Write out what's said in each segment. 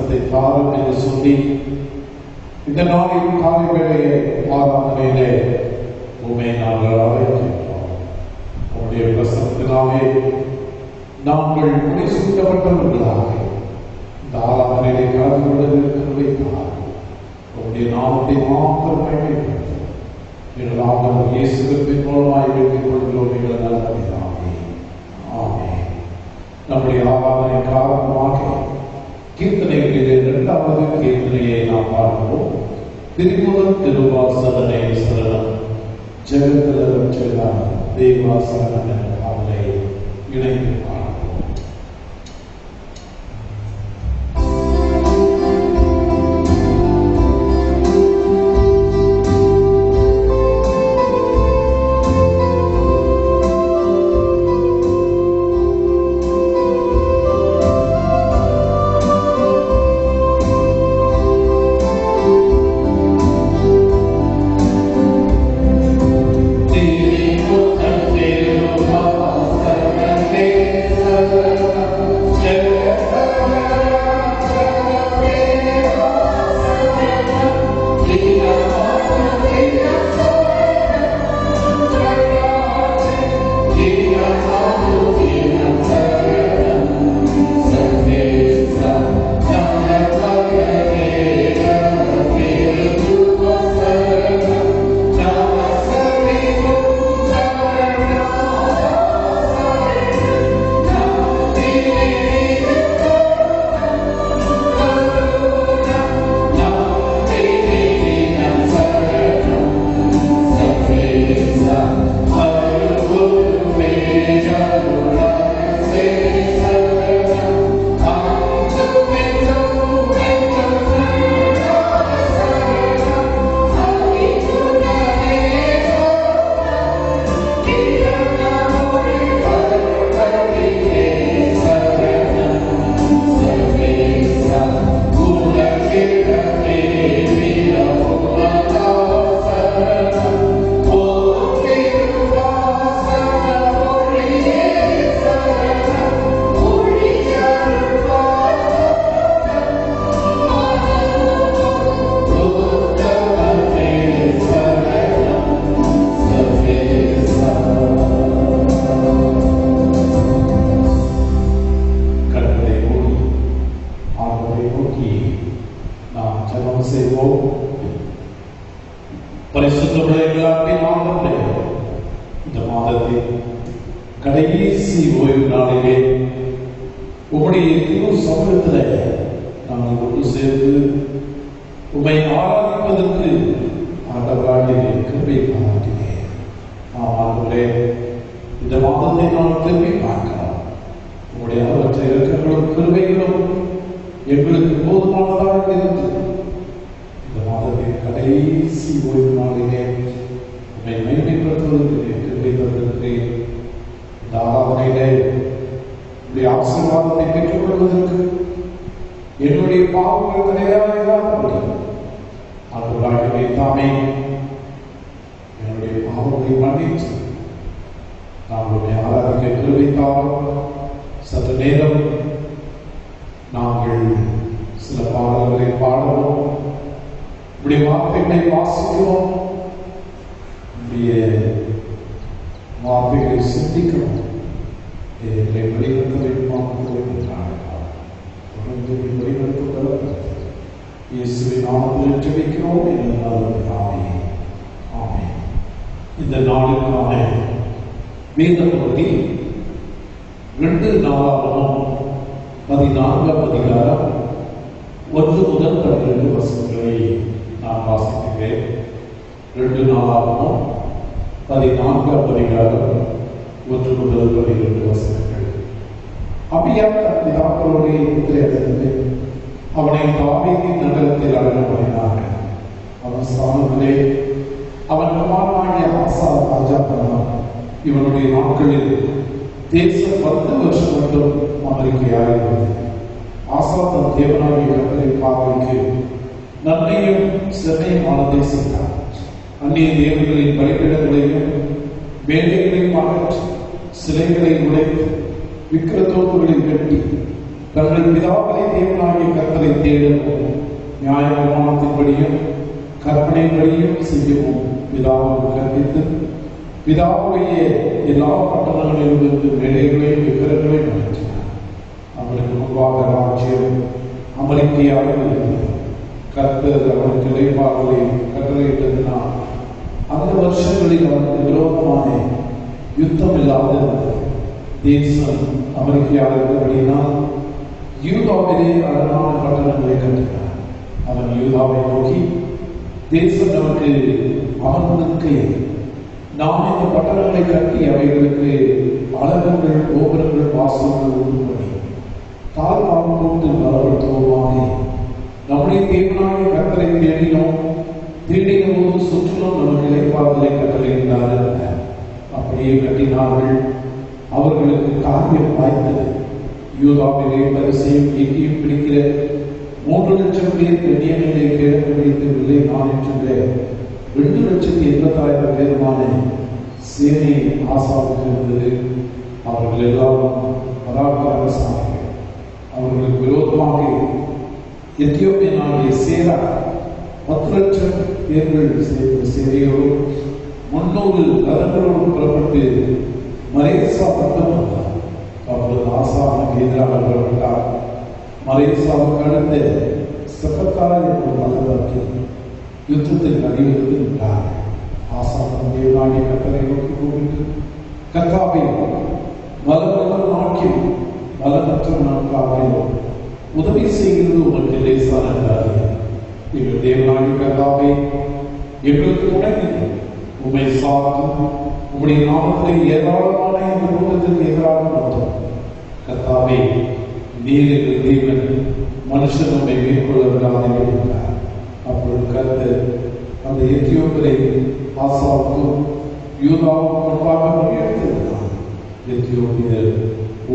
பிரசனத்தை தாரும் என்று சொல்லி இந்த நாளில் காலை வேளையை ஆராதனையிலே உண்மை நாங்கள் அழைக்கின்றோம். உங்களுடைய பிரசனத்தினாலே நாங்கள் முடிசூட்டப்பட்டவர்களாக இந்த ஆராதனையை கலந்து கொள்வதற்கு உங்களுடைய நாமத்தை மாத்திரம் பயன்படுத்தும். எங்கள் ஆண்டவர் இயேசு கிறிஸ்துவின் மூலமாய் வேண்டிக் கொள்கிறோம் எங்கள் நல்ல பிதாவே. ஆமென். நம்முடைய ஆராதனை காரணமாக கீர்த்தனைகளிலே 2வது கீர்த்தனையை நாம் பார்க்கிறோம். திருமுகத் திருவாசகனே சரணம், ஜெகதலவற்றெல்லாம் தேவாசகன் என்ற பாடலை இணைந்து பார்க்கிறோம். இந்த மாதத்தின் கடைசி ஓய்வு நாளிலே உம்முடைய திரு சமூகத்தில் நாங்கள் ஒன்று சேர்ந்து உம்மை ஆராதிப்பதற்கு ஆண்டவராகிய கிருபை பாராட்டினேன். ஆண்டவரே, இந்த மாதத்தை நாம் திரும்பி பார்க்கலாம். உம்முடைய அளவற்ற இரக்கங்களும் கிருபைகளும் எங்களுக்கு போதுமானதாக இருந்து இந்த மாதத்தின் கடைசி ஓய்வு நாளிலே உம்மை மேன்மைப்படுத்துவதற்கு கிருபை தந்திருக்கிறேன். இந்த ஆராதனையிலே உடைய ஆசீர்வாதத்தை பெற்றுக் கொள்வதற்கு என்னுடைய பாவங்கள் கிடையாது. ஆண்டவராகிய தாமே என்னுடைய பாவங்களை மன்னித்து நாங்களுடைய ஆராதனை கிருபைத்தாலும் சற்று நேரம் நாங்கள் சில பாடல்களை பாடுவோம், இப்படி வார்த்தைகளை வாசிக்கிறோம், இப்படிய வார்த்தைகளை சிந்திக்கிறோம். எங்களை வழிநடத்த வழிநடத்த இயேசுவின் நாமத்தில் ஜெபிக்கிறோம் என்று ஆமென். ஆமென். இந்த நாளுக்கான வேத பகுதி 2 நாளாகமம் 14ஆம் அதிகாரம் 1 முதல் 12 வசனங்களை நான் வாசிக்கிறேன். 2 நாளாகமம் 14ஆம் அதிகாரம் 1 முதல் 12 வசனங்கள். அபியா தன் பிதாக்களுடைய புத்திரரிடமிருந்து அவனை தாவீதின் நகரத்தில் அடக்கம் பண்ணினார்கள். அவன் ஸ்தானத்திலே அவன் குமாரனாகிய ஆசா ராஜாவானான். இவனுடைய நாட்களில் தேசம் 10 வருஷம் மட்டும் அமெரிக்கையாயிருந்தது. ஆசா தன் தேவனாகிய கர்த்தரின் பார்வைக்கு நன்மையும் செம்மையுமானதை செய்தான். அந்நிய தேவர்களின் பலிபீடங்களையும் வேலைகளையும் அகற்றி சிலைகளை உடைத்து விக்கிரத்தோப்புகளை வெட்டி தங்கள் பிதாக்களை தேவனாகிய கர்த்தரை தேடி நியாயப்பிரமாணத்தின்படியும் கற்பனைப்படியும் செய்யவும் பிதாவுக்கு கற்பித்து, பிதாவுடைய எல்லா பட்டணங்களிலும் இருந்து மேடைகளையும் விக்கிரங்களையும் அகற்றினார். அவருக்கு முன்பாக ராஜ்யம் அமெரிக்கையாக இருந்தது. கர்த்தர் அவருக்கு இளைப்பாறுதலை கட்டளையிட்டதினால் அந்த வருஷங்களில் அவருக்கு விரோதமான யுத்தம் இல்லாத தேசம் அமெரிக்கையாக இருந்தபடினால் யூதாவிலே அழகான பட்டணங்களை கட்டினார். அவன் யூதாவை நோக்கி, தேசம் நமக்கு அவனுக்கு, நாம் இந்த பட்டணங்களை கட்டி அவைகளுக்கு அலகங்கள், கோபுரங்கள், வாசல்கள் உண்டு பண்ணி தாழ்வாக போட்டு பலப்படுத்துவோமாக. நம்முடைய தேவனாகிய கர்த்தரை தேடினோம், தேடின போது சுற்றிலும் நமக்கு இளைப்பாறுதலை கட்டளையிட்டார். அப்படியே கட்டினார்கள். அவர்களுக்கு காரியம் வாய்த்தது. யூதாவிலே பரிசையும் எங்கேயும் பிடிக்கிற 3,00,000 பேர் பெண்ணியங்களை கிழக்கு வைக்கவில்லை. நான் என்கின்ற 2,80,000 பேருமான சேனை ஆசாவுக்கு இருந்தது. அவர்கள் எல்லாரும் பராக்கிரமசாலிகள். அவர்களுக்கு விரோதமாக எத்தியோப்பியனாகிய சேரா 10,00,000 பேர்கள் சேர்ந்த சேனையோடு 300 ரதங்களோடு புறப்பட்டு மரேசா பட்டம் வந்தார். அவரது ஆசாவுக்கு எதிராக புறப்பட்டார். மரேசாவுக்கு அடுத்த செபத்தாய் என்ற மகனுக்கு யுத்தத்தில் அணிவித்து விட்டார். ஆசா தேவனாகிய கர்த்தரை நோக்கி கூப்பிட்டு, கர்த்தாவே, பலமுள்ள நாட்கள் பலமற்ற நாட்களாக உதவி செய்கிறது உமக்கு லேசான காரியம். எங்கள் தேவனாகிய கர்த்தாவே, எங்களுக்கு உடனே உம்மை சார்ந்து உம்முடைய நாமத்தை ஏராளமான இந்த கூட்டத்திற்கு எதிராக வந்தோம். கர்த்தாவே, நீர் எங்கள் தேவன், மனுஷன் உம்மை மேற்கொள்ள விடாதீர்கள். அப்பொழுது கர்த்தர் அந்த எத்தியோப்பியரை ஆசாவுக்கும் யூதாவுக்கும் முன்பாக முறியடித்திருந்தார். எத்தியோப்பியர்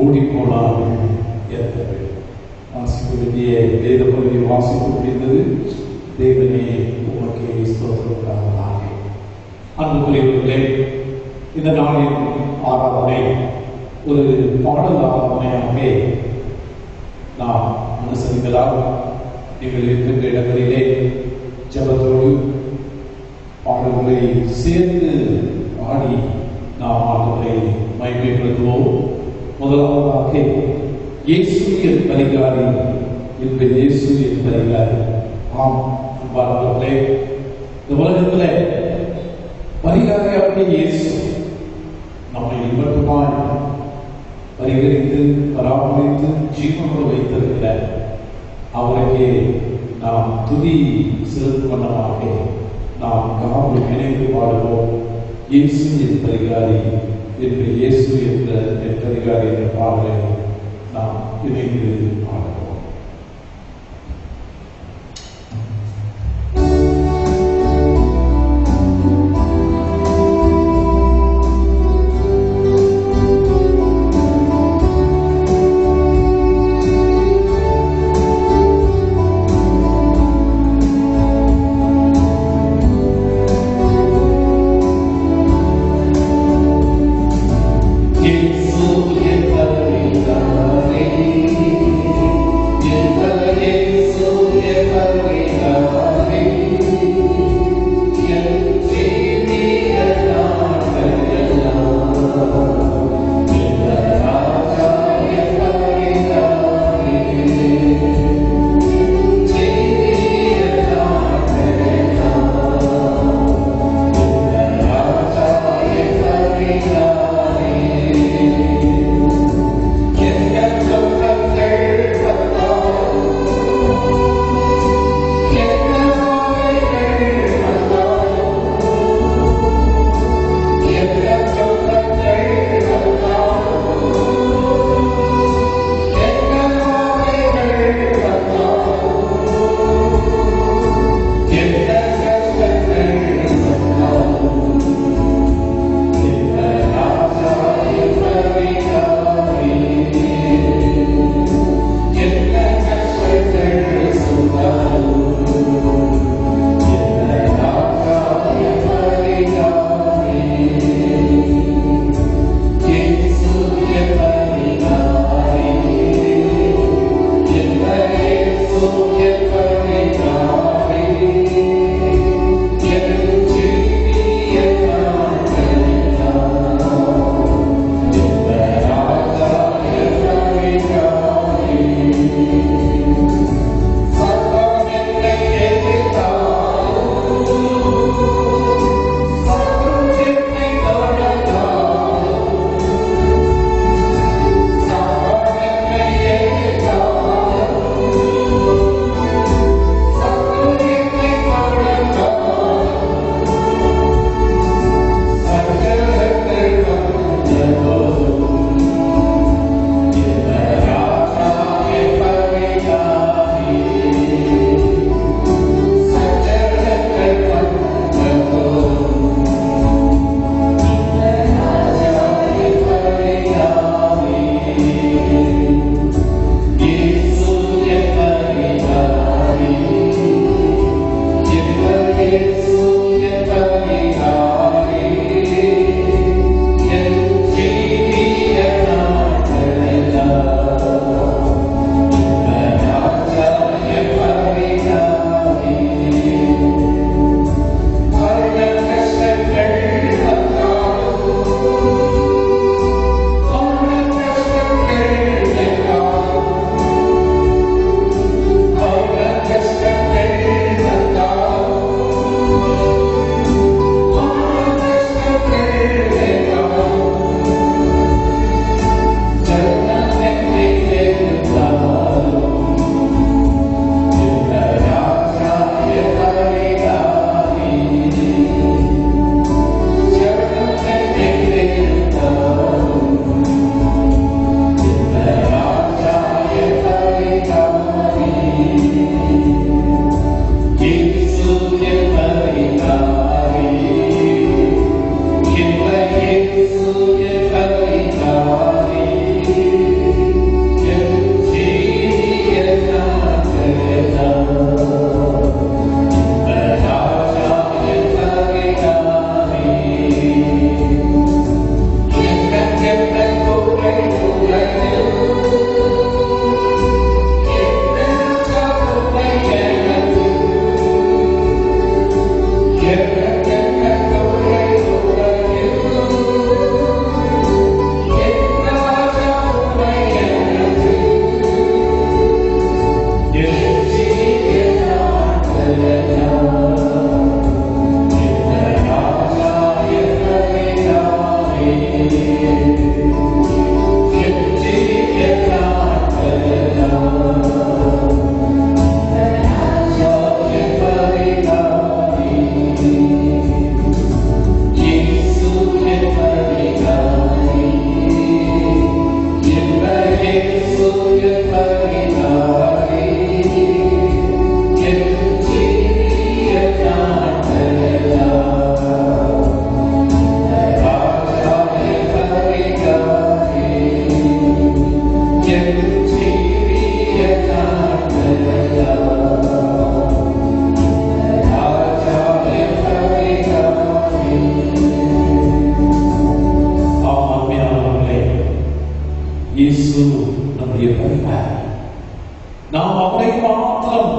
ஓடி போனார்கள். வாசிக்க வேண்டிய வேத பகுதியை வாசிக்க முடிந்தது. தேவனே உமக்கே ஸ்தோத்திரம். அன்புக்குரியவர்களே, இந்த நாளின் ஆராதனை ஒரு பாடல் ஆராதனையாக நாம் அனுசரிக்கலாம். நீங்கள் இருக்கின்ற இடங்களிலே ஜெபத்தோடு பாடல்களை சேர்ந்து பாடி நாம் ஆண்டவரை மகிமைப்படுத்துவோம். முதலாவதாக இயேசு என் பரிகாரி என்று, இயேசு என் பரிகாரி. ஆம் அன்பானவர்களே, இந்த உலகத்தில் பரிகாரியாக இயேசு நம்மை மட்டுமாய் பரிகரித்து பராமரித்து ஜீவனோடு வைத்திருக்கிறார். அவருக்கு நாம் துதி செலுத்தும் வண்ணமாக நாம் காவல் நினைவு பாடுவோம். இயேசு என் பரிகாரி என்று, இயேசு என்ற என் பரிகாரி என்ற பாடலை நாம் இணைந்து பாடுவோம். Yesu, இயேசு நம்முடைய பரிகாரம். நாம் அவரை மாத்திரம்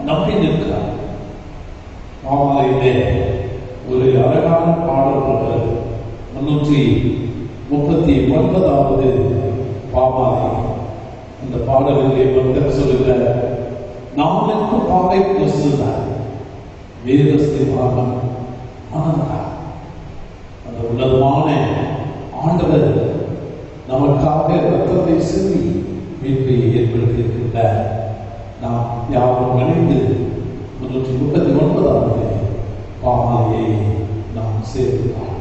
நம்பி நிற்கிறார். பாமாலையிலே ஒரு அழகான பாடல் உள்ளது. 339வது பாமாலை. அந்த பாடலிலே பக்தர் சொல்லுகிற நாளுக்கு பாவை கிறிஸ்துதான் வேதஸ்தை மார்க்கம் ஆனந்தார். அந்த உன்னதமான ஆண்டவர் நமக்காக ரத்தத்தை சிந்தி மீட்பை ஏற்படுத்தி இருக்கின்றார். நாம் யாரும் இணைந்து 339வது பாமாலையை நாம் சேர்த்து பார்ப்போம்.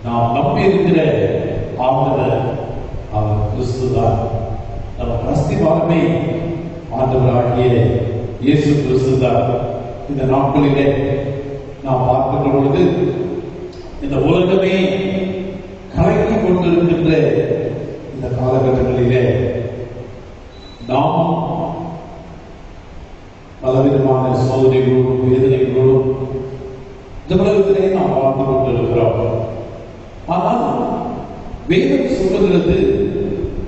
நாம் நம்பி இருக்கிற ஆண்டவர் அவர் கிறிஸ்துதான். நம்ம அஸ்திவாரமே ஆண்டவராகிய இயேசு கிறிஸ்துதான். இந்த நாட்களிலே நாம் பார்க்கின்ற பொழுது இந்த உலகமே கலங்கிக் கொண்டிருக்கின்ற இந்த காலகட்டங்களிலே நாம் பலவிதமான சோதனைகளோடும் வேதனைகளோடும் இந்த உலகத்திலே நாம் வாழ்ந்து கொண்டிருக்கிறோம். ஆனால் வேதம் சொல்லுகிறது,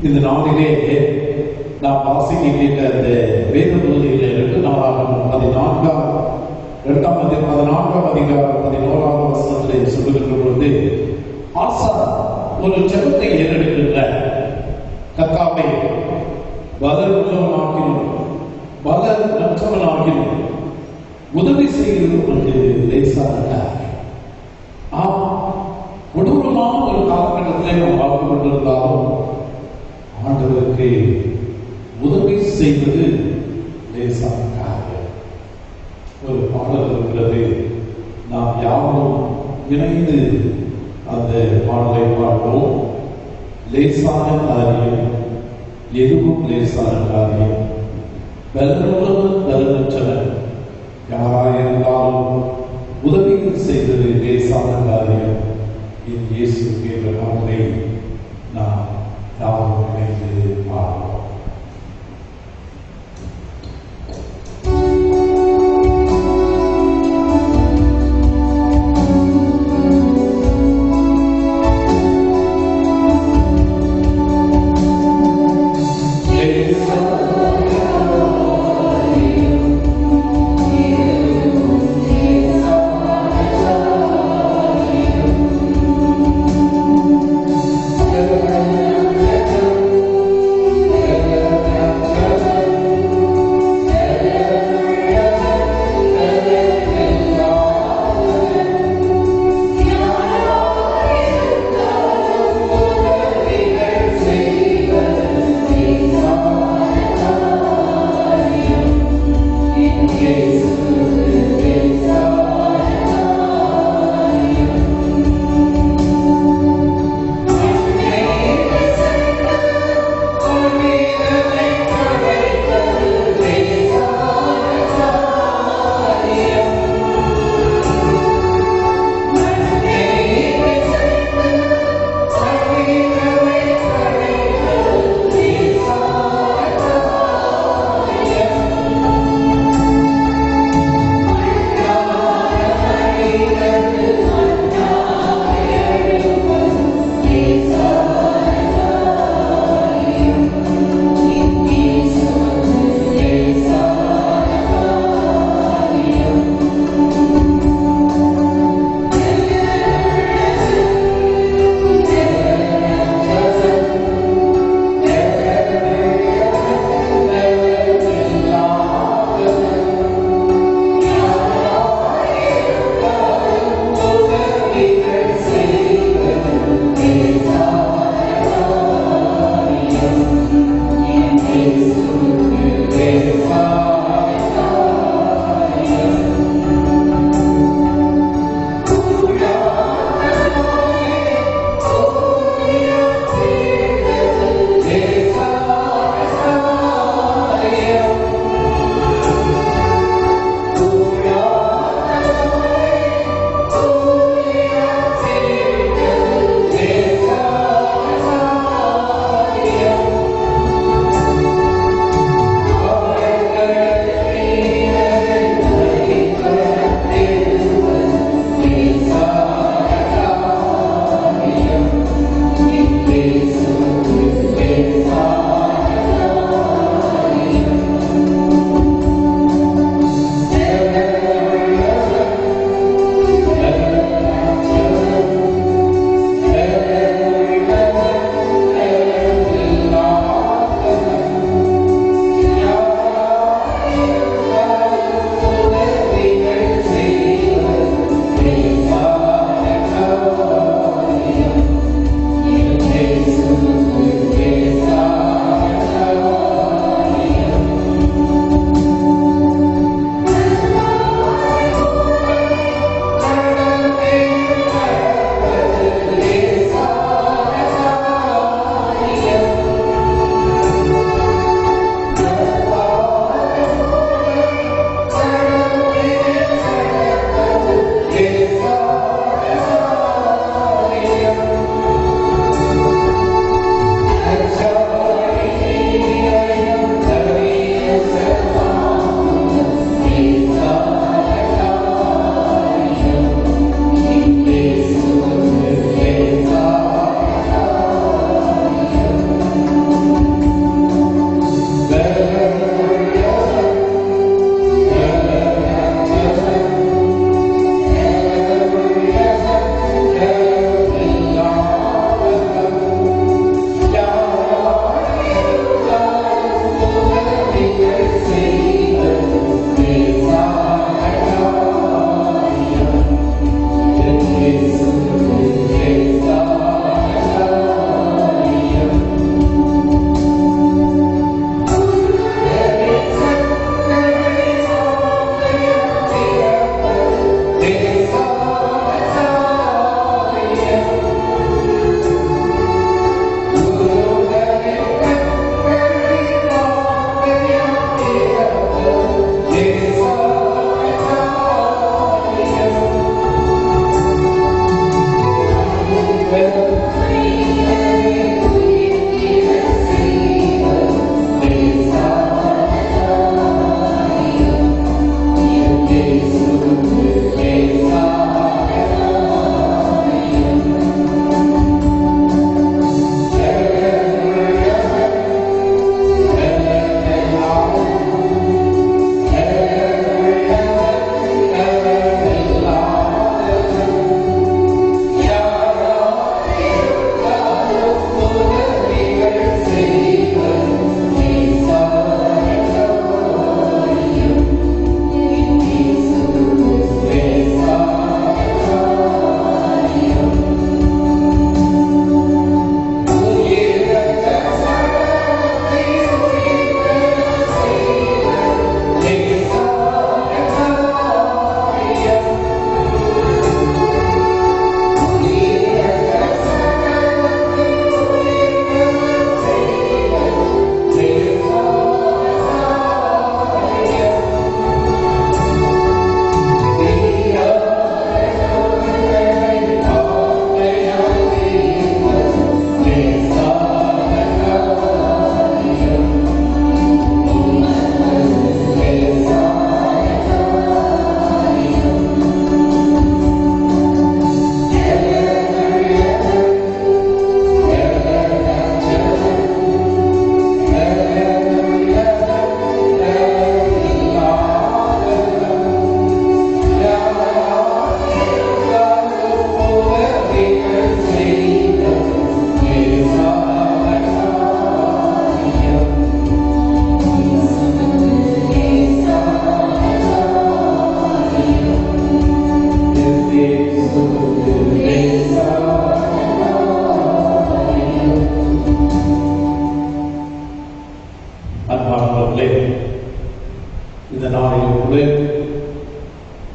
இந்த நாளிலே நாம் வாசிக்க கேட்ட அந்த வேத பகுதியிலே 2 நாளாகவும் 14ஆம் அதிகாரம் 11ஆம் வசனத்திலே சொல்லுகின்ற பொழுது ஆசா ஒரு ஜெபத்தை ஏறெடுக்கின்ற கர்த்தாவே பலர் உள்ளவனாகிலும் பலர் நற்றவனாகிலும் உதவி செய்கிறது என்று லேசானார். கொடூரமான ஒரு காலகட்டத்திலே நாம் வாழ்ந்து கொண்டிருந்தாலும் ஆண்டவருக்கு உதவி செய்வது லேசான காரியம். ஒரு பாடல் இருக்கிறது, நாம் யாரும் இணைந்து அந்த பாடலை பாடுவோம். லேசான காரியம், எதுவும் லேசான காரியம், பலனுள்ளவன் பலனற்றவன், யாராயிருந்தாலும் உதவிகள் செய்வது லேசான காரியம். என் இயேசு என்ற பாடலை நாம் யாரும் இணைந்து பாடுவோம்.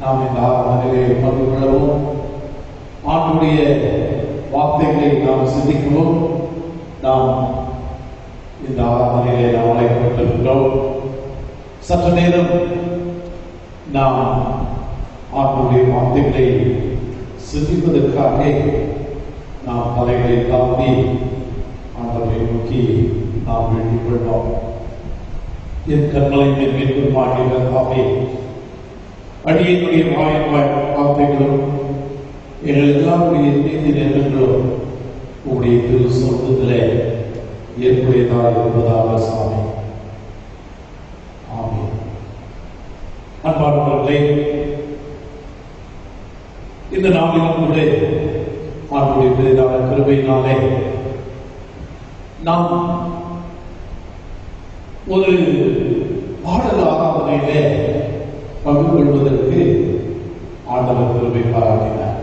நாம் இந்த ஆராதனையை பங்கு கொள்ளவும், ஆண்டுடைய வார்த்தைகளை நாம் சிந்திக்கவும் நாம் இந்த ஆராதனையை நாம் அழைக்கப்பட்டிருக்கிறோம். சற்று நேரம் நாம் ஆண்டுடைய வார்த்தைகளை சிந்திப்பதற்காக நாம் தலைகளை தாழ்த்தி ஆண்டவரை நோக்கி நாம் வேண்டிக் கொள்வோம். என் கண்களை மீட்புமாகிய அடியினுடைய வார்த்தைகளும் எங்கள் எல்லாருடைய நீதி நேரங்களும் உங்களுடைய திரு சொந்தத்திலே ஏற்புடையதாக இருப்பதாக சாமி. ஆமென். அன்பானவர்களே, இந்த நாளிலும் கூட ஆண்டுடைய பெரிதான கிருபையினாலே நாம் ஒரு பாடல் ஆராதனையிலே பங்கு கொள்வதற்கு ஆண்டவர் கிருபை பாராட்டினார்.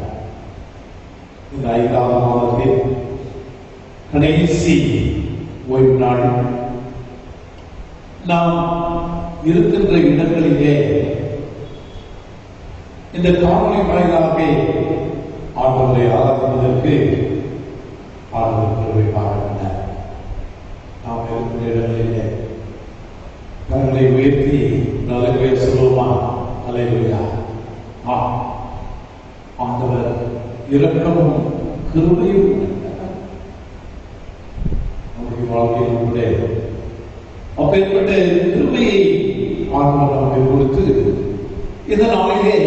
இந்த 5வது மாதத்தில் கடைசி ஓய்வு நாள் நாம் இருக்கின்ற இடங்களிலே இந்த காணொலி வாயிலாக ஆண்டவரை ஆராதிப்பதற்கு ஆண்டவர் கிருபை பாராட்டினார். நாம் இருக்கிற இடங்களிலே கரங்களை உயர்த்தி நல்ல சொல்லுவோமா? அல்லேலூயா. ஆண்டவர் இரக்கமும் கிருபையும் நம்முடைய வாழ்க்கையில் கூட அப்பேற்பட்ட கிருபையை ஆண்டவர் நமக்கு கொடுத்து இந்த நாளிலே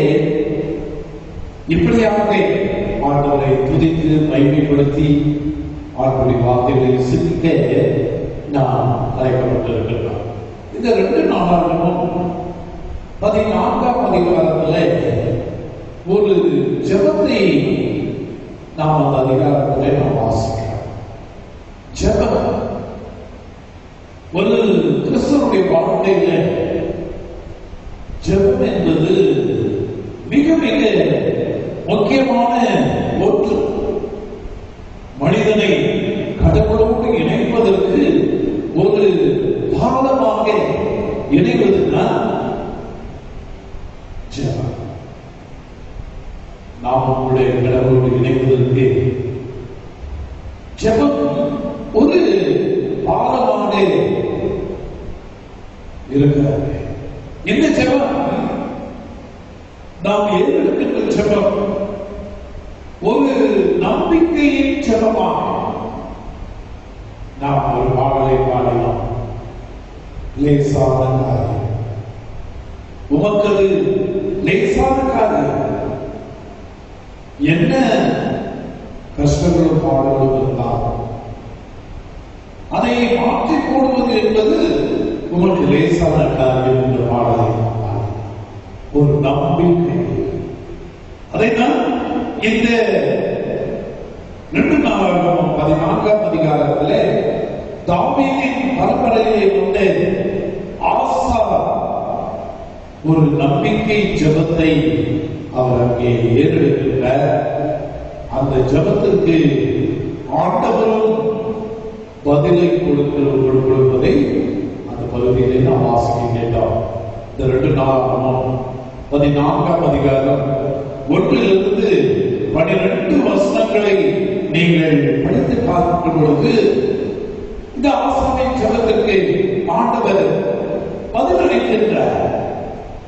இப்படியாக ஆண்டவரை துதித்து மகிமைப்படுத்தி ஆண்டவருடைய வார்த்தைகளை சிந்திக்க நாம் அழைக்கப்பட்டிருக்கிறோம். இந்த 2 நாளாகவும் 14ஆம் அதிகாரத்தில் ஒரு ஜெபத்தை நாம் அந்த அதிகாரத்தில் நாம் வாசிக்கிறோம். ஜெபம் ஒரு கிறிஸ்தவனுடைய வாழ்க்கையில ஜெபம் என்பது மிக மிக முக்கியமான ஒன்று. மனிதனை கடவுளோடு இணைப்பதற்கு ஒரு பாலமாக இணைவதுதான் ஜெபம். நாம் உங்களுடைய கடவுளோடு இணைவதற்கு ஜெபம் ஒரு பாலமாக இருக்கிறது. இந்த ஜெபம் நாம் ஏற்படுத்துகின்ற ஜெபம் ஒரு நம்பிக்கையின் ஜெபமாக. நாம் ஒரு பாடலை பாடினோம். லேசான காரியம் உமக்கது லேசான காரியம். என்ன கஷ்டங்களும் பாடுகளும் இருந்தாலும் அதை மாற்றி போடுவது என்பது உமக்கு லேசான காரியம் என்ற பாடலை ஒரு நம்பிக்கை. அதைத்தான் இந்த 2 நாளாகவும் 14ஆம் அதிகாரத்திலே தாவீதின் பரம்பரையிலே வந்த ஆசா ஒரு நம்பிக்கை ஜெபத்தை அவர் அங்கே ஏறெடுக்கின்றார். அந்த ஜெபத்திற்கு ஆண்டவரும் பதிலை கொடுப்பதை அந்த பகுதியிலே நாம் வாசிக்க கேட்டோம். இந்த 2 நாளாகவும் 14ஆம் அதிகாரம் 1லிருந்து 12 வசனங்களை நீங்கள் படித்து பார்க்கும் பொழுது இந்த ஆசாவின் ஜெபத்திற்கு ஆண்டவர் பதிலளிக்கின்றார்.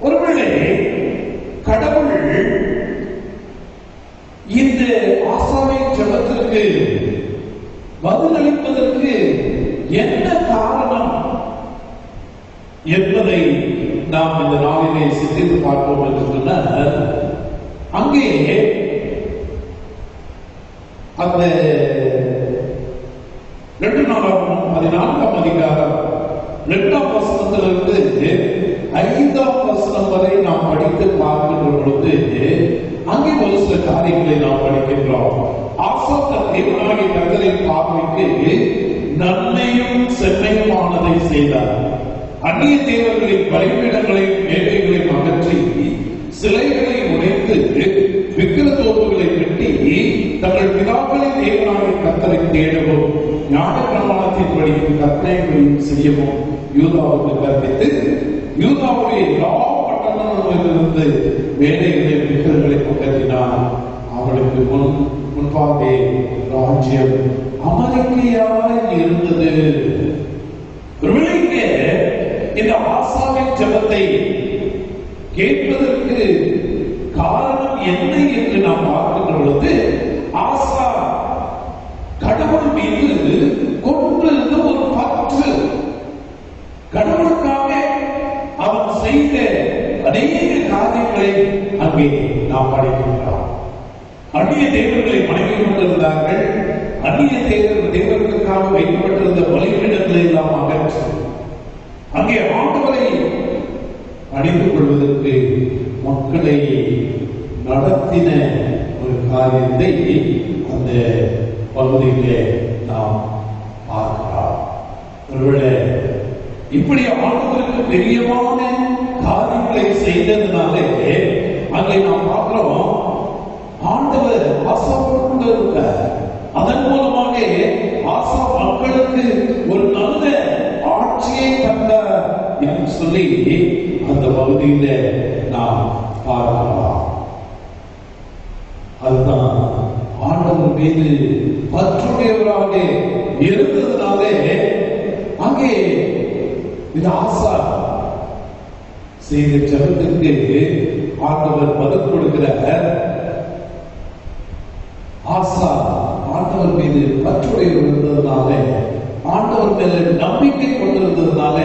ஒருவேளை கடவுள் இந்த ஆசாவின் ஜெபத்திற்கு பதிலளிப்பதற்கு என்ன காரணம் என்பதை நாம் இந்த நாளிலே சிந்தித்து பார்ப்போம் என்று சொன்னால், அங்கே அந்த 2 நாளாகவும் 14ஆம் அதிகாரம் 2ஆம் வசனத்திலிருந்து 5ஆம் வசனம் வரை நாம் படித்து பார்க்கின்ற பொழுது அங்கே ஒரு சில காரியங்களை நாம் படிக்கின்றோம். ஆசா தன் தேவனாகிய கர்த்தரின் பார்வைக்கு நன்மையும் செம்மையுமானதை செய்தார். அந்நிய தேவர்களின் பலிபீடங்களையும் மேடைகளையும் அகற்றி சிலைகளை உடைத்து விக்கிர தோப்புகளை கட்டி தங்கள் பிதாக்களின் தேவனாகிய கர்த்தரை தேடவும் ஞான பிரமாணத்தின்படியும் கற்பனைகளையும் செய்யவும் யூதாவுக்கு கற்பித்து யூதாவுடைய எல்லா பட்டணங்களும் இருந்து வேலைகளை விக்கிரங்களை பக்கத்தினார். அவளுக்கு முன்பாக ராஜ்யம் அமெரிக்கையாய் இருந்தது. இந்த ஆசாவின் ஜெபத்தை கேட்பதற்கு காரணம் என்ன என்று நாம் பார்க்கின்ற பொழுது, ஆசா கடவுள் மீது கொண்டிருந்த ஒரு பற்று, கடவுளுக்காக அவன் செய்த அநேக காரியங்களை அங்கே நாம் படிக்கின்றோம். அந்நிய தேவர்களை வணங்கி கொண்டிருந்தார்கள். அந்நிய தேவர்களுக்காக வைக்கப்பட்டிருந்த பலிபீடங்களை எல்லாம் அகற்றி அங்கே ஆண்டவரை அணிந்து கொள்வதற்கு மக்களை நடத்தின ஒரு காரியத்தை அந்த பகுதியிலே நாம் பார்க்கிறோம். ஒருவேளை இப்படி ஆண்டவருக்கு பெரியமான காரியங்களை செய்ததுனாலே அங்கே நாம் பார்க்கிறோம், ஆண்டவர் ஆசாவோடு இருக்கிறார். அதன் மூலமாக ஆசா மக்களுக்கு ஒரு நல்ல ஆட்சியை தந்தார் என்று சொல்லி அந்த பகுதியில நாம் பார்க்கலாம். அதுதான் ஆண்டவர் மீது பற்றுடையவராக இருந்ததுனாலே அங்கே இந்த ஆசா செய்த ஜெபத்திற்கு ஆண்டவர் பதில் கொடுக்கிறார். ஆசா ஆண்டவர் மீது பற்றுடையவர் இருந்ததுனால, ஆண்டவர் மேல நம்பிக்கை கொண்டிருந்ததுனால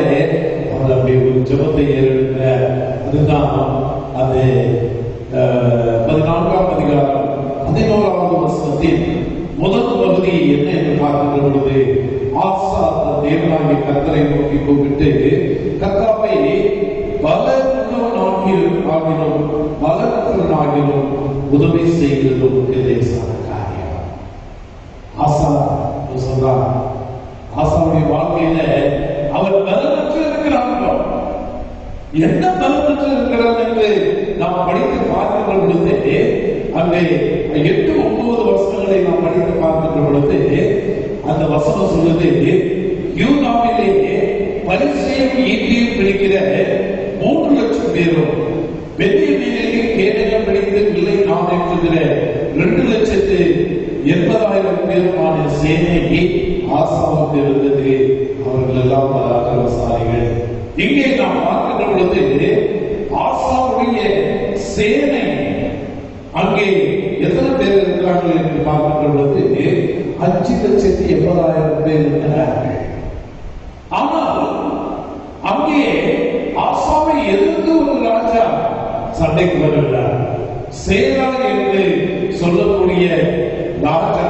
அவர் அப்படியே ஒரு ஜெபத்தை ஏறெடுக்கிறார். அதுதான் அது 14ஆம் அதிகாரம் 11வது வசனத்தின் முதல் பகுதி என்ன என்று பார்க்கின்ற பொழுது, ஆசா தேவனாகிய கர்த்தரை நோக்கி கூப்பிட்டு, கர்த்தாவே பலனற்றவனாகிலும் உதவி செய்கிறது உமக்கு லேசான காரியம். ஆசா சொல்றார், ஆசாவுடைய வாழ்க்கையில அவர் பலனற்று இருக்கிறார்களோ, என்ன பலனற்று இருக்கிறார் என்று நாம் படித்து பார்க்கின்ற பொழுது, அங்கே 8-9 வசனங்களை நாம் படித்து பார்க்கின்ற பொழுது அந்த வசனம் சொல்லுது, யூதாவிலே பரிசையும் ஈட்டியும் பிடிக்கிற 3 லட்சம் பேரும், பென்யமீனிலே கேடகம் பிடித்து வில்லை நாம் என்கிற 2,80,000 பேருமான சேனை ஆசாவுக்கு இருந்தது. அவர்கள் எல்லாம் பராக்கிரமசாலிகள். இங்கே நாம் பார்க்கின்ற பொழுது ஆசாவுடைய சேனை அங்கே எத்தனை பேர் இருக்கிறார்கள் என்று பார்க்கின்ற பொழுது 5,80,000 பேர் இருக்கிறார்கள். ஆனால் அங்கே ஆசாவை எதிர்த்து ஒரு ராஜா சண்டைக்கு வருகிறார். சேரா என்று சொல்லக்கூடிய ராஜா,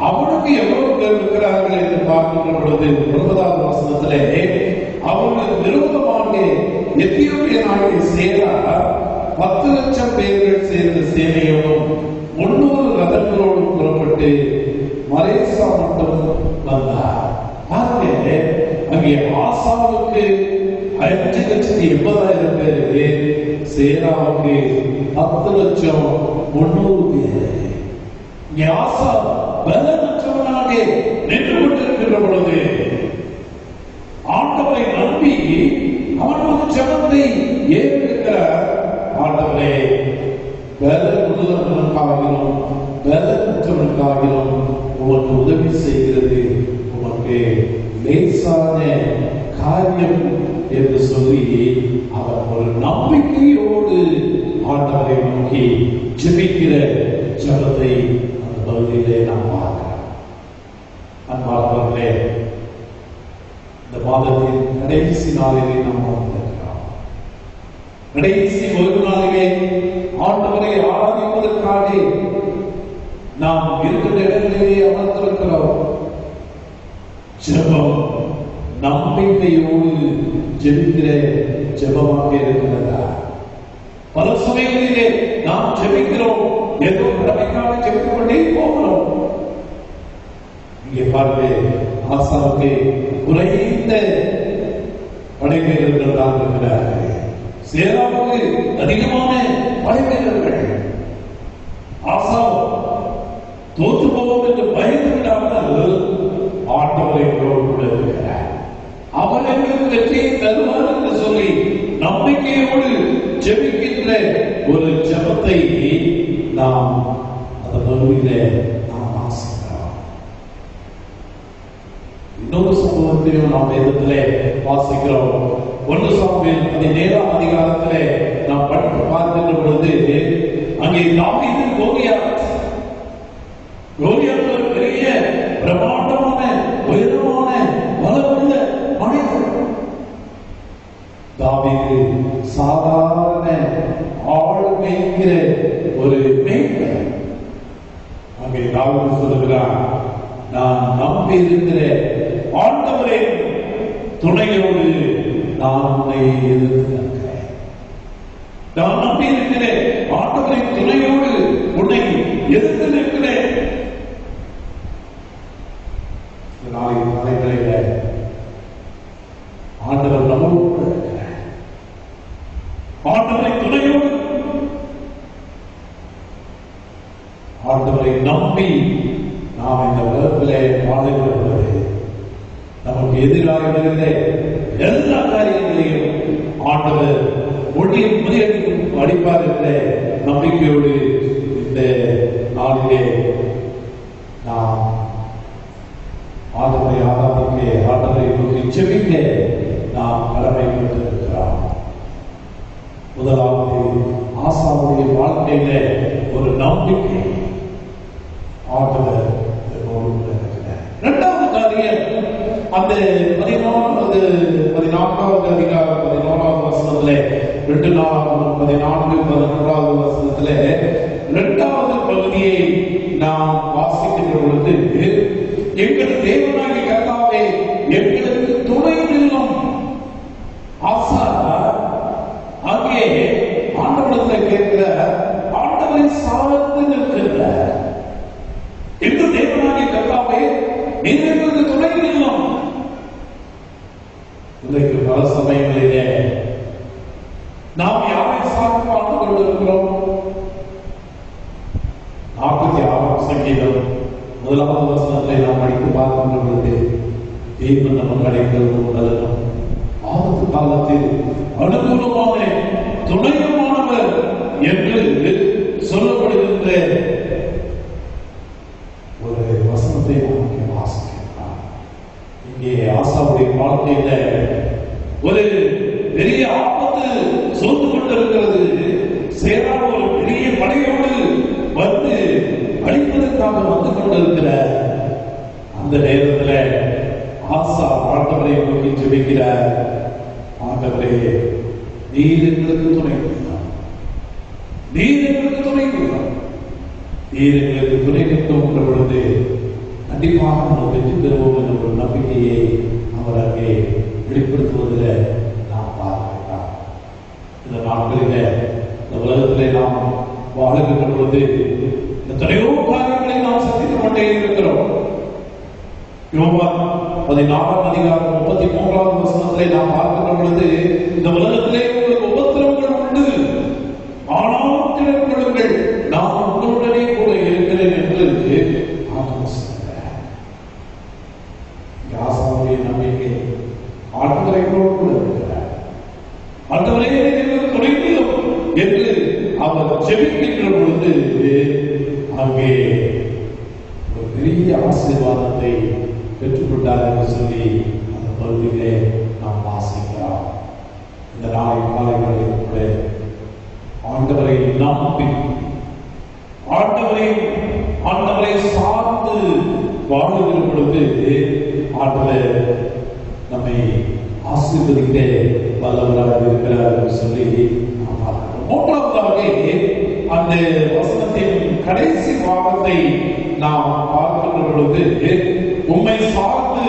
அவனுக்கு எவ்வளவு பேர் இருக்கிறார்கள் என்று பார்க்கின்ற பொழுது 9வது வசனத்திலே, அவர்களுக்கு விரோதமாக எத்தியோப்பியனாகிய சேரா 10 லட்சம் பேர்கள் சேர்ந்த சேனையோடும் 300 ரதங்களோடும் புறப்பட்டு மரேசா மட்டும் வந்தார். அங்கே ஆசாவுக்கு 5,80,000 பேர், சேராவுக்கு 10,300,000 பேர். ஆசா பலனற்றவனாக நின்று கொண்டிருக்கின்ற பொழுது ஆண்டவரை நம்பி அவன் ஒரு ஜெபத்தை ஏறெடுக்கிறார். ஆண்டவரே, பலனுள்ளவனுக்காகிலும் பலனற்றவனுக்காகிலும் உமக்கு உதவி செய்கிறது உமக்கு லேசான காரியம் என்று சொல்லி அவர் ஒரு நம்பிக்கையோடு ஆண்டவரை நோக்கி ஜெபிக்கிற ஜெபத்தை அந்த பகுதியிலே நாம் பார்க்கிறோம். அன்பார்ந்தவர்களே, இந்த மாதத்தின் கடைசி நாளிலே நாம் வந்திருக்கிறோம். கடைசி ஒரு நாளிலே ஆண்டவரை ஆராதிப்பதற்காக நாம் இருக்கிற இடங்களிலே அமர்ந்திருக்கிறோம். ஜெபம் நம்பிக்கையோடு ஜெபிக்கிற ஜெபமாக இருக்கிறதா? பல சமயங்களிலே நாம் ஜெபிக்கிறோம், ஏதோ கடமைக்காக ஜெபித்துக் கொண்டே போகிறோம். இங்கே பார்த்து ஆசாவுக்கு குறைந்த படைவீரர்கள் தான் இருக்கிறார்கள். சேராவுக்கு அதிகமான படைவீரர்கள். ஆசா தோற்று போவோம் என்று பயந்து விடாமல் ஆண்டவரை கூட இருக்கிறார். அவர் எங்களுக்கு வெற்றியை தருவார் என்று சொல்லி நம்பிக்கையோடு ஜெபிக்கின்ற ஒரு ஜெபத்தை நாம் அந்த பகுதியிலே நாம் வாசிக்கிறோம். இன்னொரு சம்பவத்தையும் நாம் வேதத்திலே வாசிக்கிறோம். 1 சாமுவேல் 17ஆம் அதிகாரத்திலே நாம் படித்து பார்க்கின்ற பொழுது அங்கே தாவீது கோலியாத் ஒரு பெரிய பிரமாண்டமான உயரமான பலமுள்ள மனிதன். தாவீது சாதாரண ஆள் மேய்க்கிற ஒரு மேய்ப்பன். அங்கே தாவீது சொல்லுகிறான், நான் நம்பி இருக்கிற ஆண்டவரே துணையோடு நான் உன்னை எதிர்க்கிறேன். நான் நம்பி இருக்கிறேன் ஆண்டவரின் துணையோடு உன்னை எதிர்த்து நிற்கிறேன். நாளைகளில் ஆண்டவர் நம்மோடு இருக்கிறார். ஆண்டவரை துணையோடு ஆண்டவரை நம்பி நாம் இந்த உலகத்திலே வாழுகிற பொழுது நமக்கு எதிராக இருந்த எல்லா காரியங்களையும் ஆண்டவர் முறியடிக்கும் அடிப்பார் என்ற நம்பிக்கையோடு இந்த நாளிலே நாம் ஆண்டவரை ஆராதிக்க, ஆண்டவரை நோக்கி ஜெபிக்க நாம் கடமைப்பட்டிருக்கிறோம். முதலாவது ஆசாவுடைய வாழ்க்கையில ஒரு நம்பிக்கை ஆண்டவர். இரண்டாவது காரியம், அந்த 14வது அதிகாரம் 11வது வசனத்திலே 2-14-11வது வசனத்திலே இரண்டாவது பகுதியை நாம் வாசிக்கின்ற பொழுது, எங்கள் தேவனாகிய கர்த்தாவே எங்களுக்கு துணை நில்லும். ஆசா அங்கே ஆண்டவரிடத்தில் கேட்கிற, ஆண்டவரை சார்ந்து நிற்கிற எங்கள் தேவனாகிய கர்த்தாவே நீர் எங்களுக்கு துணை நில்லும். இன்றைக்கு பல சமயங்களிலே நாம் யாரை சார்ந்து வாழ்ந்து கொண்டிருக்கிறோம்? 46ஆம் சங்கீதம் 1வது வசனத்தை நாம் படித்து பார்க்கின்ற பொழுது, தேவன் நமக்கு அடைக்கிறது உடலும் ஆபத்து காலத்தில் அனுகூலமான துணையமானவர் என்று சொல்லப்படுகின்ற ஒரு வசனத்தை நமக்கு வாசிக்கிறார். இங்கே ஆசாவுடைய வாழ்க்கையில ஒரு பெரிய ஆபத்து சூழ்ந்து கொண்டிருக்கிறது. சேரான ஒரு பெரிய படையோடு வந்து அழிப்பதற்காக வந்து கொண்டிருக்கிற அந்த நேரத்தில் ஆசா ஆண்டவரை நோக்கி ஜெபிக்கிறார். ஆண்டவரே நீர் எங்களுக்கு துணை நிற்கிறார், நீர் எங்களுக்கு துணை நிற்கிறார், நீர் எங்களுக்கு துணை நிற்கும் பொழுது கண்டிப்பாக நாம் வெற்றி பெறுவோம் என்ற ஒரு நம்பிக்கையை அவர் அங்கே வெளிப்படுத்துவதில் நாம் பார்க்கலாம். இந்த நாட்களில் இந்த உலகத்திலே நாம் வாழுகின்ற பொழுது எத்தனையோ காரியங்களை நாம் சந்தித்துக் கொண்டே இருக்கிறோம். யோவான் 14ஆம் அதிகாரம் 33வது வசனத்திலே நாம் பார்க்கின்ற பொழுது, இந்த உலகத்திலே உங்களுக்கு உபத்திரவங்கள் உண்டு, ஆனால் திடப்படுங்கள், நான் உங்களுடனே கூட இருக்கிறேன் என்று ஆண்டவர் சொல்கிறார். ஆசாவுடைய நம்பிக்கை ஆண்டவரை கூட இருக்கிறார். ஆண்டவரே எங்களுக்கு துணை நில்லும் என்று அவர் ஜெபிக்கின்ற பொழுது அங்கே ஒரு பெரிய ஆசீர்வாதத்தை பெற்றுக்கொண்டார் என்று சொல்லி அந்த பகுதியிலே நாம் வாசிக்கிறோம். இந்த நாளை காலைகளில் கூட ஆண்டவரை நம்பி ஆண்டவரை சார்ந்து வாழுகிற பொழுது ஆண்டவர் நம்மை ஆசீர்வதிக்க வல்லவராக இருக்கிறார் என்று சொல்லி நாம் பார்க்கிறோம். மூன்றாவதாக அந்த வசனத்தின் கடைசி பாகத்தை நாம் பார்க்கின்ற பொழுது, உம்மை சார்ந்து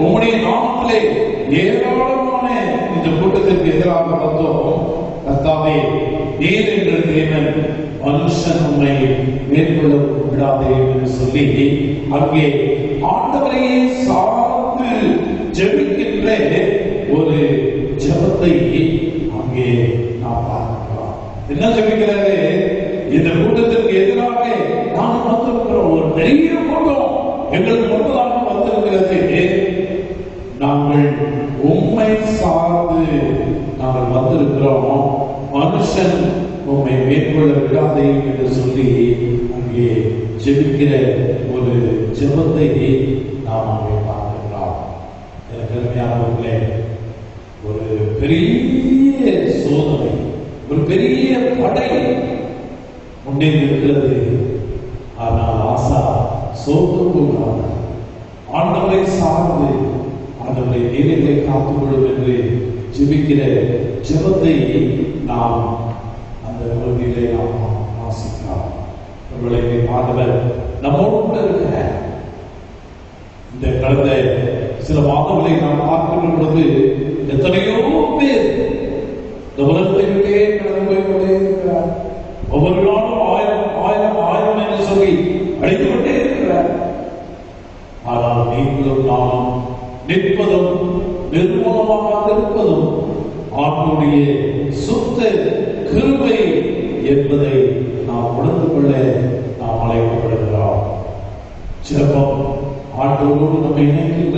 உம்முடைய நாமத்திலே ஏராளமான இந்த கூட்டத்திற்கு எதிராக வந்தோம். கர்த்தாவே நீர் என்ற தேவன், மனுஷன் உம்மை மேற்கொள்ள விடாதே என்று சொல்லி அங்கே ஆண்டவரையே சார்ந்து ஜெபிக்கின்ற ஒரு ஜெபத்தை அங்கே நாம் பார்க்கிறோம். என்ன ஜெபிக்கிறாரு? இந்த கூட்டத்திற்கு எதிராக நாம் வந்திருக்கிறோம், ஒரு பெரிய கூட்டம் எங்களுக்கு முன்பதாக வந்திருக்கிறது, நாங்கள் உம்மை சார்ந்து நாங்கள் வந்திருக்கிறோம், மனுஷன் உண்மை மேற்கொள்ள விடாதே என்று சொல்லி அங்கே ஜெபிக்கிற ஒரு ஜெபத்தை நாம் அங்கே பார்க்கிறோம். பெருமையானவர்களே, ஒரு பெரிய சோதனை, ஒரு பெரிய படை முன்னே இருக்கிறது. ஆனால் ஆசா சோர்ந்து போகிறார். ஆண்டவரை சார்ந்து ஆண்டவரை நீரிலே காத்துக்கொள்ளும் என்று ஜெபிக்கிற ஜெபத்தை நாம் அந்த பகுதியிலே நாம் வாசிக்கலாம். ஒருவேளை ஆண்டவர் நம்மோடு கூட இருக்கிற இந்த கடந்த சில மாதங்களை நாம் பார்க்கின்ற பொழுது எத்தனையோ பேர் இந்த உலகத்தை விட்டே கடந்து போய் கொண்டே இருக்கிறார். ஒவ்வொரு நாளும் 1000 என்று சொல்லி அழைத்துக் கொண்டே இருக்கிறார். ஆனால் நீங்களும் நானும் நிற்பதும் நிர்மூலமாக இருப்பதும் ஆண்டுடைய சுத்த கிருபை என்பதை நாம் உணர்ந்து கொள்ள நாம் அழைக்கப்படுகிறோம். ஜெபம் ஆண்டவரோடு நம்மை இணைக்கின்ற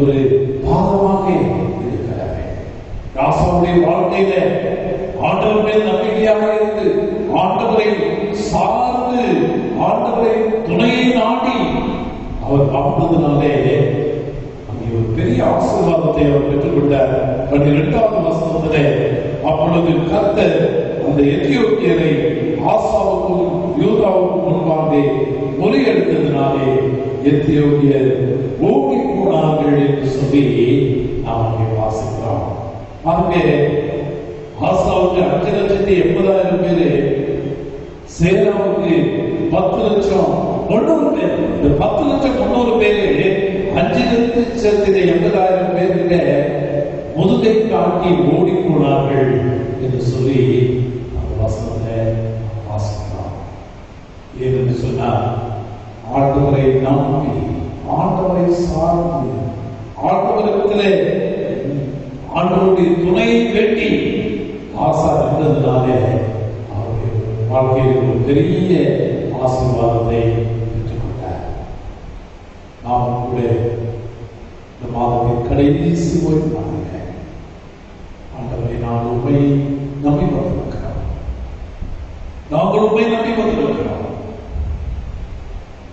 ஒரு பாதமாக இருக்கிறது. ராசாவுடைய வாழ்க்கையில ஆண்டவர் மேல் நம்பிக்கையாக இருந்து ஆண்டவரை சார்ந்து ஆண்டவரை துணையை நாடி அவர் வாழ்ந்ததுனாலே அங்கே ஒரு பெரிய ஆசீர்வாதத்தை அவர் பெற்றுக்கொண்டார். 12வது வசனத்திலே அப்பொழுது கர்த்தர் அந்த எத்தியோப்பியரை ஆசாவுக்கும் யூதாவுக்கும் முன்பாக முறியடித்ததினாலே எத்தியோப்பியர் ஓடி போனார்கள் என்று சொல்லி நாம் அங்கே வாசிக்கிறோம். அங்கே ஆசாவுக்கு 5,80,000 பேரு, சேராவுக்கு 10,00,000 பேர். இந்த 10,00,000 பேரு 5,80,000 பேருக்க முதுகை காட்டி ஓடி போனார்கள் என்று சொல்லி அந்த வசனத்தை வாசிக்கலாம். ஏனென்று சொன்னால் ஆண்டவரை நம்பி ஆண்டவரை சார்ந்து ஆண்டவரிடத்திலே ஆண்டவருடைய துணையை வேண்டி ஆசா இருந்ததுனாலே அவருடைய வாழ்க்கையில் ஒரு பெரிய ஆசீர்வாதத்தை பெற்றுக்கொண்டார். நாம் கூட இந்த மாதத்தின் கடைசி ஓய்வு ஆண்டவரை நான் உண்மை நம்பி வந்திருக்கிறோம். நாங்கள் உண்மை நம்பி வந்திருக்கிறோம்.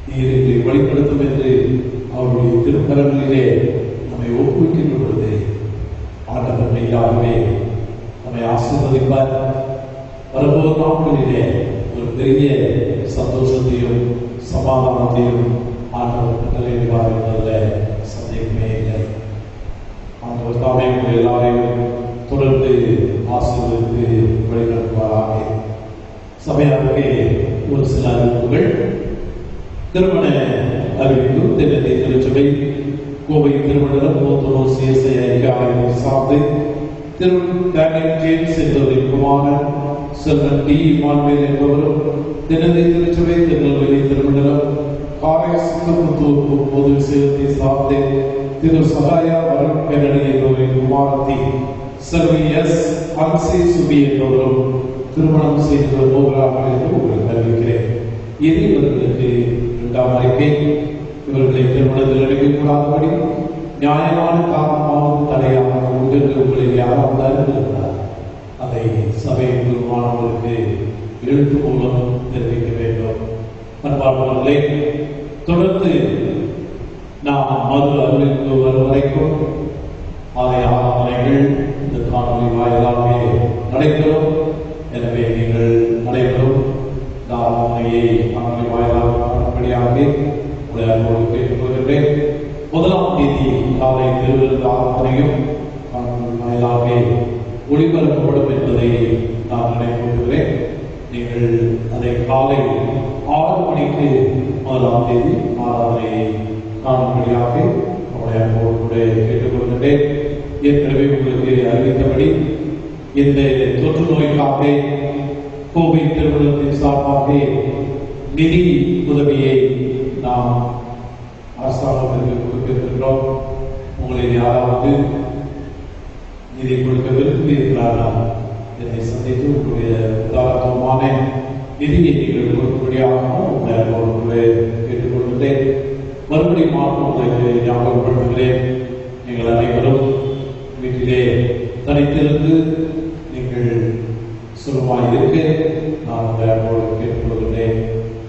நீர் இதை வெளிப்படுத்தும் என்று அவருடைய திருக்கரங்களிலே நம்மை ஒப்புவிக்கின்ற பொழுது ஆண்டவர் மெய்யாகவே நம்மை ஆசீர்வதிப்பார். வரும்போது நாட்களிலே ஒரு பெரிய சந்தோஷத்தையும் சமாதானத்தையும் ஆண்டவர் கட்டளையிடுவார் என்பதில் சந்தேகமே இல்லை. ஆண்டவர் தாமே உங்கள் எல்லாரையும் தொடர்ந்து ஆசீர்வதித்து வழிநடத்துவாராக. சபையாகவே ஒரு சில அறிவிப்புகள். திருமண அறிவிப்பு தென்னதி திருச்சபை கோவை திருமணம் மூத்தனூர் CSI சார்ந்து திரு டேனியல் ஜேம்ஸ் என்பவரின் குமாரன் செல்வன் டி இமானுவேல் என்பவரும் தென்னதி திருச்சபை திருநெல்வேலி திருமணம் காரைக்குத்தூர் பொது விஷயத்தை சார்ந்து திரு சகாயா வருண் கென்னடி என்பவரின் குமாரத்தி செல்வி எஸ் ஹன்சி சுபி என்பவரும் திருமணம் செய்து போகிறார்கள் என்று உங்களுக்கு அறிவிக்கிறேன். இது இவர்களுக்கு 2ஆம் அறிக்கை. இவர்களை திருமணத்தில் அழைக்கக்கூடாதபடி நியாயமான காரணமாகவும் தடையாக உண்டு உங்களில் யாராவது அறிந்திருக்கிறார் அதை சபை மாணவர்களுக்கு எழுத்து மூலம் தெரிவிக்க வேண்டும். அன்பானவர்களே, தொடர்ந்து நாம் மது அறிவிப்பு வரும் வரைக்கும் ஆலய ஆராதனைகள் இந்த காணொலி வாயிலாக நடைபெறும். எனவே நீங்கள் நடைபெறும் ஆராதனையை காணொலி வாயிலாக காணும்படியாக உங்களை அன்போடு கேட்டுக்கொள்கிறேன். 1ஆம் தேதி காலை திருவிருந்து ஆராதனையும் காணொலி வாயிலாக ஒளிபரப்பப்படும் என்பதை நான் நினைவுறுகிறேன். நீங்கள் அதை காலை 6 மணிக்கு 1ஆம் தேதி ஆராதனையை காணும்படியாக உங்களை அன்போடு கூட கேட்டுக்கொள்கிறேன். ஏற்கனவே உங்களுக்கு அறிவித்தபடி இந்த தொற்று நோய்க்காக கோவை திருமணத்தின் சார்பாக நிதி உதவியை நாம் அரசாங்கத்திற்கு கொடுக்கின்றோம். உங்களில் யாராவது நிதி கொடுக்க விரும்புகிறீர்களானால் என்னை சந்தித்து உங்களுடைய உதாரணமான நிதியை நீங்கள் கொடுக்கும்படியாகவும் உங்களை கேட்டுக்கொள்கிறேன். மறுபடியும் உங்களுக்கு ஞாபகப்படுத்துகிறேன். நீங்கள் அனைவரும் வீட்டிலே தனித்திருந்து நீங்கள் சுலமாய் இருக்க நான் அந்த அன்போடு கேட்டுக்கொள்கிறேன்.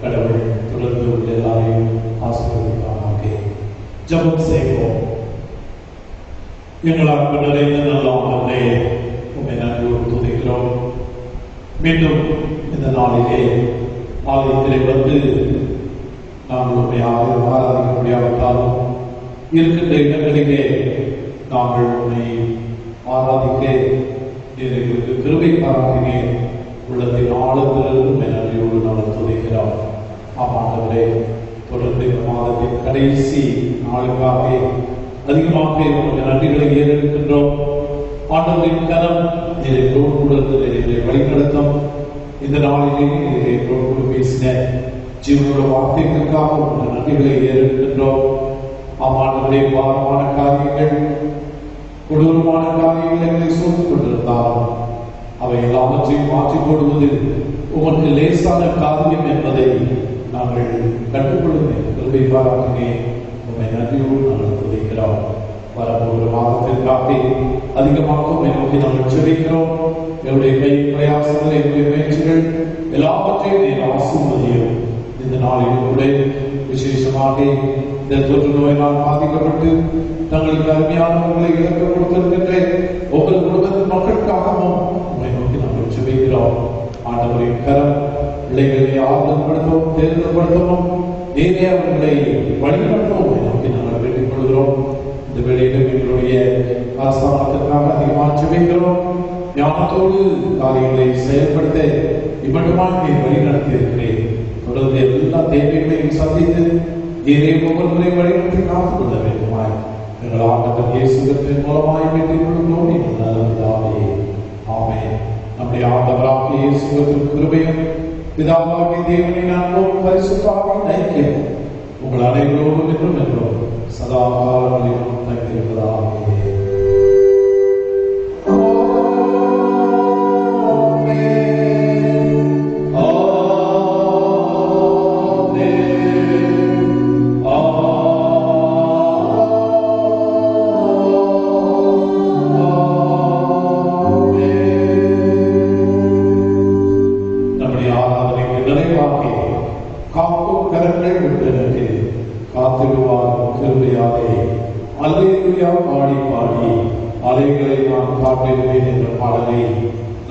கடவுள் தொடர்ந்து உள்ள எல்லாரையும் ஆசீர்வதிப்பாராக. ஜெபம் செய்வோம். எங்கள் அன்பு நிறைந்த நல்ல ஆண்டவரே, உம்மை நன்றியோடு துதிக்கிறோம். மீண்டும் இந்த நாளிலே ஆலயத்திலே வந்து நாங்கள் உண்மை ஆராதிக்க முடியாவிட்டாலும் இருக்கின்ற இடங்களிலே நாங்கள் உண்மை ஆராதிக்க எங்களுக்கு கிருபை பாராட்டினே உள்ளத்தின் ஆழத்திலிருந்து நன்றியோடு நாங்கள் துதிக்கிறோம். ஆமாண்டவரே, தொடர்ந்து இந்த மாதத்தின் கடைசி நாளுக்காக அதிகமாக நன்றிகளை ஏறிருக்கின்றோம். ஆண்டவரின் கரம் எங்களை வழிநடத்தும். இந்த நாளிலே எங்களோடு பேசின ஜீவனோட வார்த்தைகளுக்காக நன்றிகளை ஏறிருக்கின்றோம். ஆமாண்டவரே, பாரமான காரியங்கள், கொடூரமான காரியங்கள் எங்களை சூழ்ந்து கொண்டிருந்தாலும் அவை எல்லாவற்றையும் மாற்றிக் போடுவது உமக்கு லேசான காரியம் என்பதை நாங்கள் கற்றுக்கொள்ளும் கல்வி பாராட்டினே உண்மை நன்றியோடு நாங்கள் துதிக்கிறோம். வரப்போகிற மாதத்திற்காக அதிகமாக உண்மை நோக்கி நாங்கள் செபிக்கிறோம். என்னுடைய கை பிரயாசங்கள், என்னுடைய முயற்சிகள் எல்லாவற்றையும் நீங்கள் ஆசீர்வதியும். இந்த நாளில் கூட விசேஷமாக இந்த தொற்று நோயினால் பாதிக்கப்பட்டு தங்களுக்கு அருமையானவர்களை இழக்க கொடுத்திருக்கின்ற ஒவ்வொரு குடும்பத்தின் மக்களுக்காகவும் உண்மை நோக்கி நாங்கள் செபிக்கிறோம். ஆண்டவரின் கரம் பிள்ளைகளை ஆறுதல்படுத்தவும், தேர்தல்படுத்தவும், நேரே அவர்களை வழிநடத்தவும் நோக்கி நாங்கள் வேண்டிக் கொள்கிறோம். இந்த வேளையிலும் எங்களுடைய அரசாங்கத்திற்காக அதிகமாக செபிக்கிறோம். ஞானத்தோடு காரியங்களை செயல்படுத்த இவ்வளவுமாக வழிநடத்தி இருக்கிறேன். தொடர்ந்து எல்லா தேவைகளையும் சந்தித்து நீரே ஒவ்வொருவரை வழிநடத்தி காத்துக் கொள்ள வேண்டுமாய் எங்கள் ஆண்டவர் இயேசு கிறிஸ்துவின் மூலமாய் வேண்டிக் கொள்கிறோம். எங்கள் நல்ல பிதாவே, ஆமென். நம்முடைய ஆண்டவராகிய இயேசு கிறிஸ்துவின் கிருபையும் பிதாவாகிய தேவனின் அன்பும் பரிசுத்தாவின் ஐக்கியமும் உங்கள் அனைவரோடும் என்றும் என்றும் சதா காலங்களிலும் தங்கியிருப்பதாக.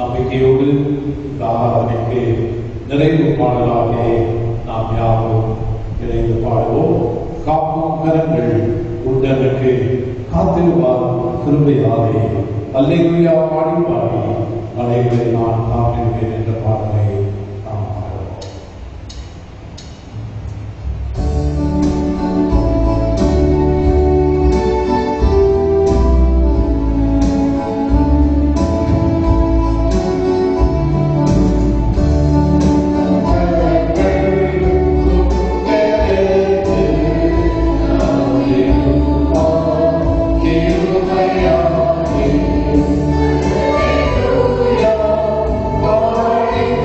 நம்பிக்கையோடு ஆராதனைக்கு நிறைவு பாடலாக நாம் யாரும் இணைந்து பாடுவோம். காக்கும் கரங்கள் உண்டனுக்கு காத்திருவார் கிருபையாலே அல்லேலூயா பாடி பாடி அலைகளை நான் காத்திருப்பேன் என்ற பாடலை நாம் பாடுவோம். Hallelujah,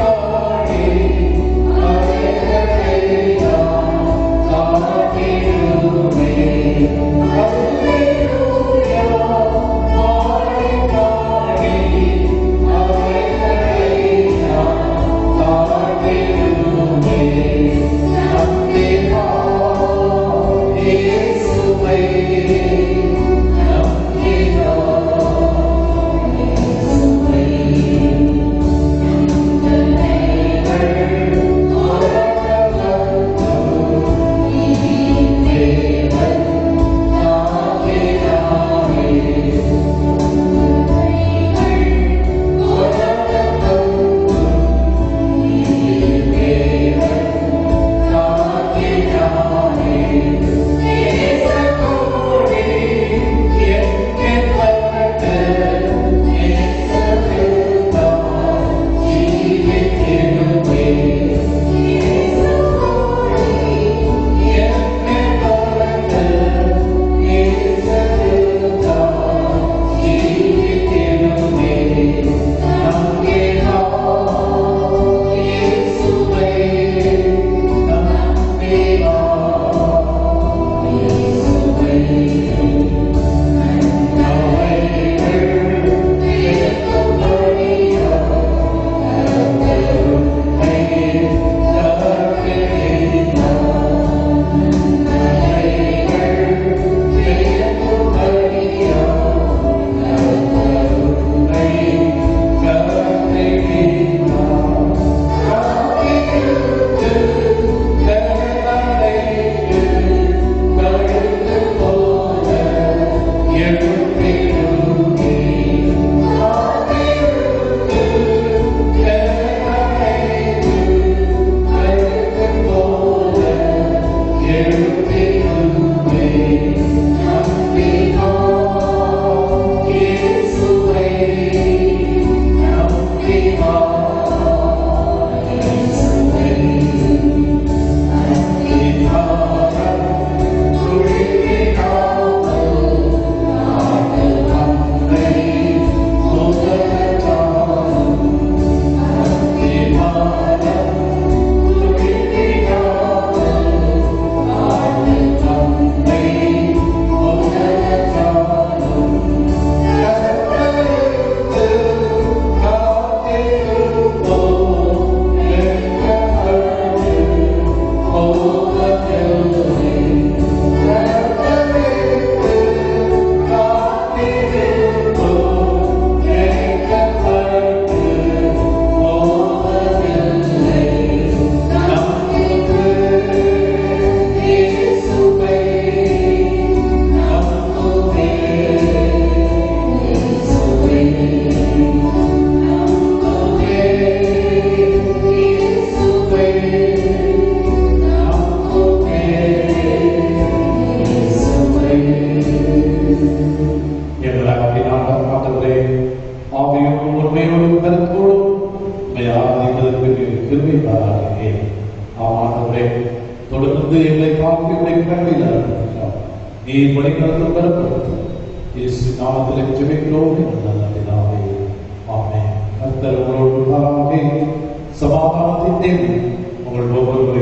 ஆவியோடும் உண்மையோடும் கருத்தோடும் உம்மை ஆராதிப்பதற்கு கிருபை தாராக. ஆமாண்டவரே, தொடர்ந்து எங்களை காத்து எங்களை கண்ணில் அனுப்புகிறோம். நீர் வழிநடத்தும் கருத்து இயேசு நாமத்தில் ஜெபிக்கிறோம் நல்ல பிதாவே. ஆமென். கர்த்தர் உங்களோடு இருப்பாராக. சமாதானத்தின் தேவன் உங்கள் ஒவ்வொரு